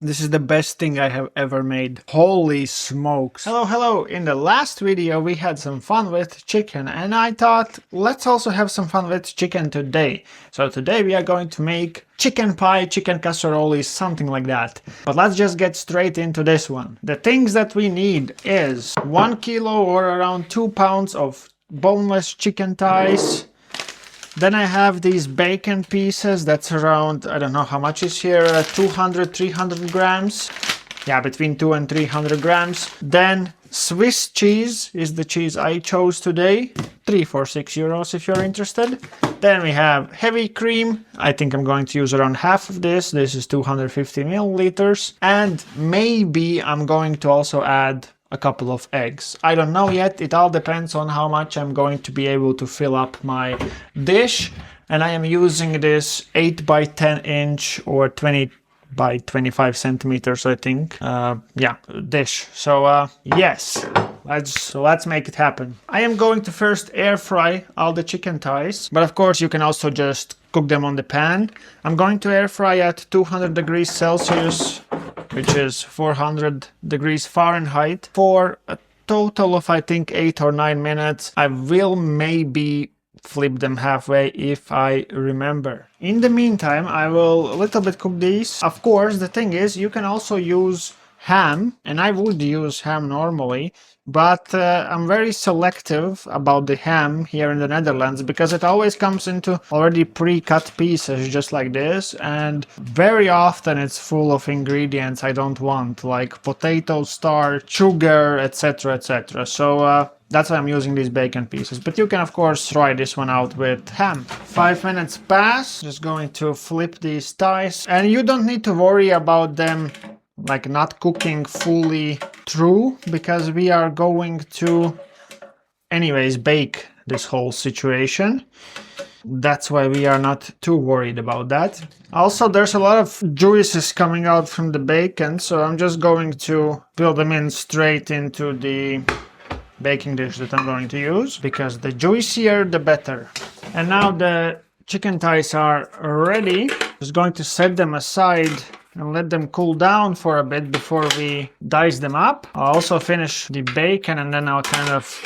This is the best thing I have ever made. Holy smokes. Hello. In the last video we had some fun with chicken and I thought let's also have some fun with chicken today. So today we are going to make chicken pie, chicken casserole, something like that. But let's just get straight into this one. The things that we need is 1 kilo or around 2 pounds of boneless chicken thighs. Then I have these bacon pieces, that's around, I don't know how much is here, 200-300 grams. Yeah, between 200 and 300 grams. Then Swiss cheese is the cheese I chose today, 3 for €6 if you're interested. Then we have heavy cream, I think I'm going to use around half of this is 250 milliliters. And maybe I'm going to also add a couple of eggs. I don't know yet, it all depends on how much I'm going to be able to fill up my dish. And I am using this 8 by 10 inch or 20 by 25 centimeters, I think. Yeah, dish. So yes, let's make it happen. I am going to first air fry all the chicken thighs, but of course you can also just cook them on the pan. I'm going to air fry at 200 degrees Celsius, which is 400 degrees Fahrenheit, for a total of I think 8 or 9 minutes. I will maybe flip them halfway if I remember. In the meantime, I will a little bit cook these. Of course, the thing is, you can also use ham, and I would use ham normally, but I'm very selective about the ham here in the Netherlands because it always comes into already pre-cut pieces just like this, and very often it's full of ingredients I don't want, like potato starch, sugar, etc, etc. So that's why I'm using these bacon pieces, but you can of course try this one out with ham. 5 minutes pass, just going to flip these thighs, and you don't need to worry about them like not cooking fully through, because we are going to anyways bake this whole situation. That's why we are not too worried about that. Also, there's a lot of juices coming out from the bacon, so I'm just going to fill them in straight into the baking dish that I'm going to use, because the juicier the better. And now the chicken thighs are ready. Just going to set them aside and let them cool down for a bit before we dice them up. I'll also finish the bacon and then I'll kind of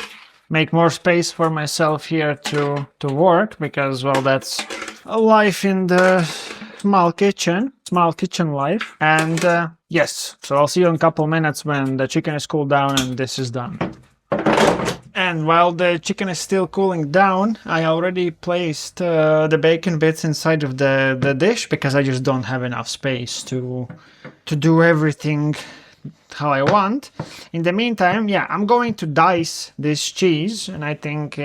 make more space for myself here to work, because, well, that's a life in the small kitchen life. And yes, so I'll see you in a couple minutes when the chicken is cooled down and this is done. And while the chicken is still cooling down, I already placed the bacon bits inside of the dish, because I just don't have enough space to do everything how I want. In the meantime, yeah, I'm going to dice this cheese, and I think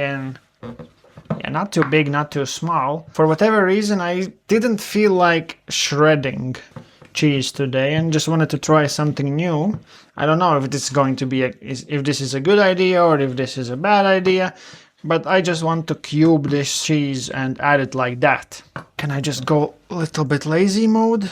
not too big, not too small. For whatever reason, I didn't feel like shredding cheese today and just wanted to try something new. I don't know if this is going to be if this is a good idea or if this is a bad idea, but I just want to cube this cheese and add it like that. Can I just go a little bit lazy mode?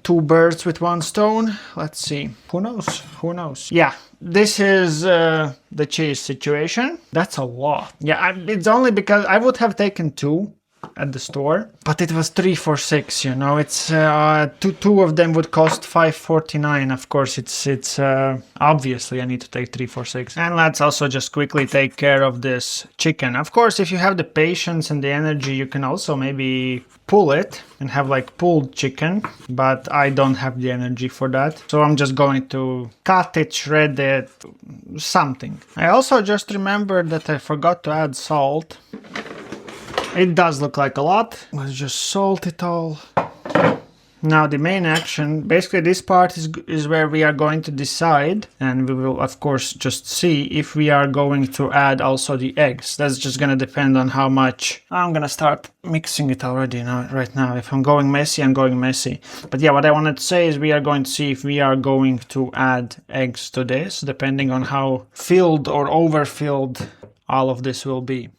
2 birds with 1 stone. Let's see. Who knows? Yeah, this is the cheese situation. That's a lot. Yeah, it's only because I would have taken 2 at the store, but it was 3 for $6, you know. It's two of them would cost $5.49. Of course, it's obviously I need to take 3 for $6. And let's also just quickly take care of this chicken. Of course, if you have the patience and the energy, you can also maybe pull it and have like pulled chicken, but I don't have the energy for that, so I'm just going to cut it, shred it, something. I also just remembered that I forgot to add salt. It does look like a lot. Let's just salt it all. Now the main action, basically this part is where we are going to decide, and we will of course just see if we are going to add also the eggs. That's just gonna depend on how much. I'm gonna start mixing it already right now. If I'm going messy, I'm going messy. But yeah, what I wanted to say is we are going to see if we are going to add eggs to this, depending on how filled or overfilled all of this will be.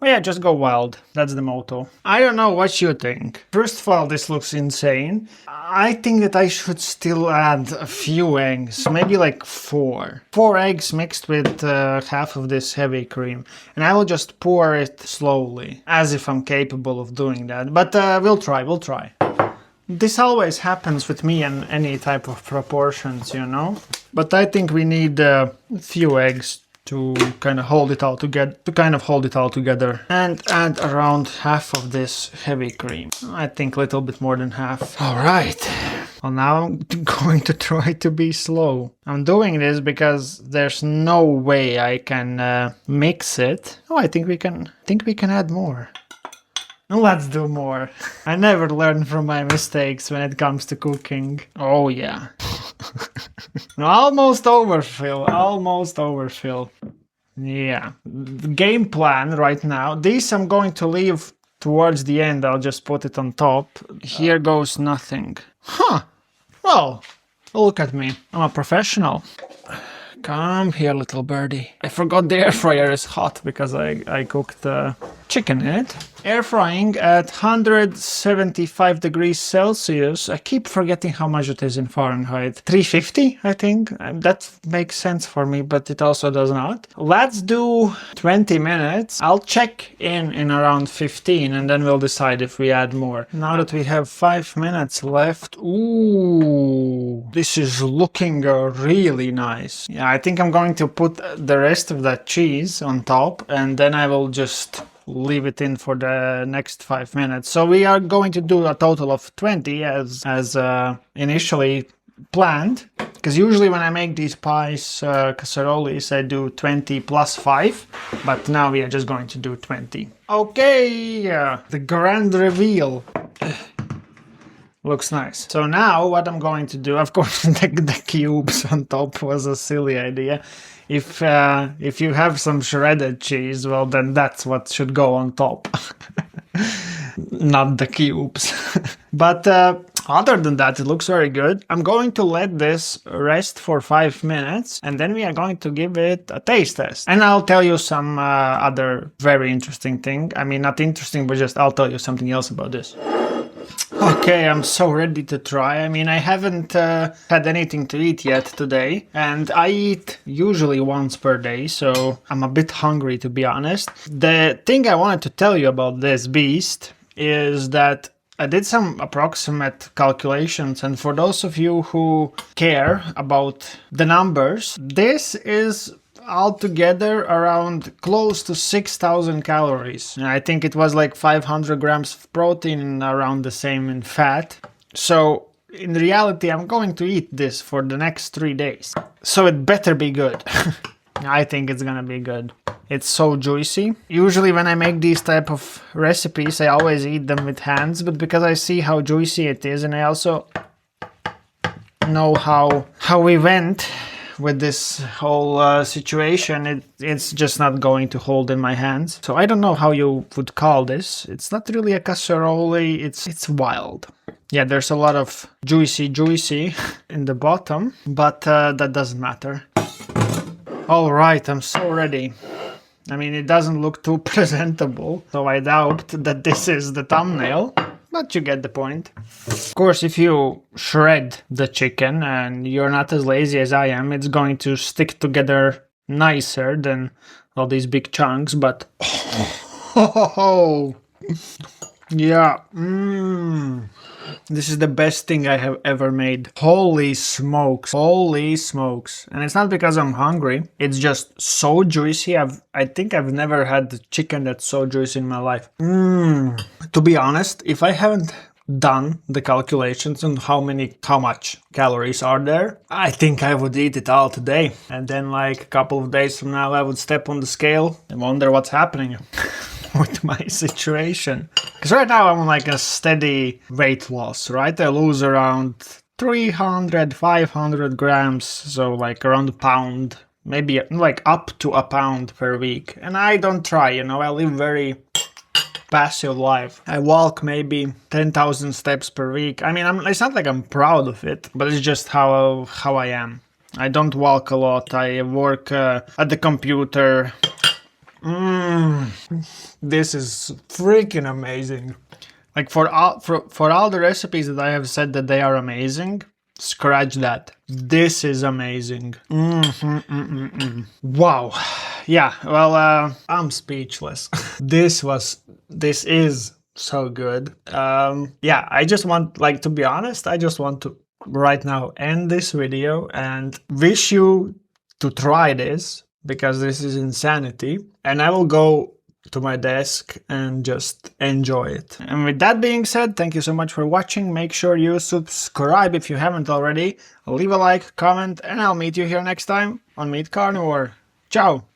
Well, yeah, just go wild. That's the motto. I don't know what you think. First of all, this looks insane. I think that I should still add a few eggs, maybe like 4. 4 eggs mixed with half of this heavy cream. And I will just pour it slowly, as if I'm capable of doing that. But we'll try. This always happens with me and any type of proportions, you know. But I think we need a few eggs to kind of hold it all together, and add around half of this heavy cream. I think a little bit more than half. All right. Well, now I'm going to try to be slow. I'm doing this because there's no way I can mix it. Oh, I think we can add more. Let's do more. I never learn from my mistakes when it comes to cooking. Oh yeah. Almost overfill. Yeah. The game plan right now. These I'm going to leave towards the end. I'll just put it on top. Here goes nothing. Huh. Well, look at me. I'm a professional. Come here, little birdie. I forgot the air fryer is hot because I cooked chicken in it. Air frying at 175 degrees Celsius. I keep forgetting how much it is in Fahrenheit. 350, I think. That makes sense for me, but it also does not. Let's do 20 minutes. I'll check in around 15 and then we'll decide if we add more. Now that we have 5 minutes left. Ooh, this is looking really nice. Yeah, I think I'm going to put the rest of that cheese on top and then I will just leave it in for the next 5 minutes. So we are going to do a total of 20 as initially planned, because usually when I make these pies, casseroles, I do 20 plus 5, but now we are just going to do 20. Okay, the grand reveal. Looks nice. So now what I'm going to do, of course, the cubes on top was a silly idea. If you have some shredded cheese, well, then that's what should go on top. Not the cubes. But other than that, it looks very good. I'm going to let this rest for 5 minutes and then we are going to give it a taste test. And I'll tell you some other very interesting thing. I mean, not interesting, but just I'll tell you something else about this. Okay, I'm so ready to try. I mean, I haven't had anything to eat yet today, and I eat usually once per day, so I'm a bit hungry, to be honest. The thing I wanted to tell you about this beast is that I did some approximate calculations, and for those of you who care about the numbers, this is altogether around close to 6,000 calories. And I think it was like 500 grams of protein and around the same in fat. So in reality, I'm going to eat this for the next 3 days. So it better be good. I think it's gonna be good. It's so juicy. Usually when I make these type of recipes, I always eat them with hands, but because I see how juicy it is and I also know how we went with this whole situation, it's just not going to hold in my hands. So I don't know how you would call this. It's not really a casserole, it's wild. Yeah, there's a lot of juicy in the bottom, but that doesn't matter. All right, I'm so ready. I mean, it doesn't look too presentable, so I doubt that this is the thumbnail. But you get the point. Of course, if you shred the chicken and you're not as lazy as I am, it's going to stick together nicer than all these big chunks, but oh, yeah, this is the best thing I have ever made. Holy smokes. And it's not because I'm hungry, it's just so juicy. I think I've never had chicken that's so juicy in my life. To be honest, if I haven't done the calculations on how much calories are there, I think I would eat it all today. And then like a couple of days from now, I would step on the scale and wonder what's happening with my situation. Because right now I'm like a steady weight loss, right? I lose around 300-500 grams, so like around a pound, maybe like up to a pound per week. And I don't try, you know, I live very passive life. I walk maybe 10,000 steps per week. I mean, it's not like I'm proud of it, but it's just how I am. I don't walk a lot. I work at the computer. This is freaking amazing. Like for all the recipes that I have said that they are amazing, scratch that. This is amazing. Wow. Yeah, well, I'm speechless. This is so good. Yeah, I just want, like, to be honest, I just want to right now end this video and wish you to try this, because this is insanity, and I will go to my desk and just enjoy it. And with that being said, thank you so much for watching. Make sure you subscribe if you haven't already, leave a like, comment, and I'll meet you here next time on Meat Carnivore. Ciao!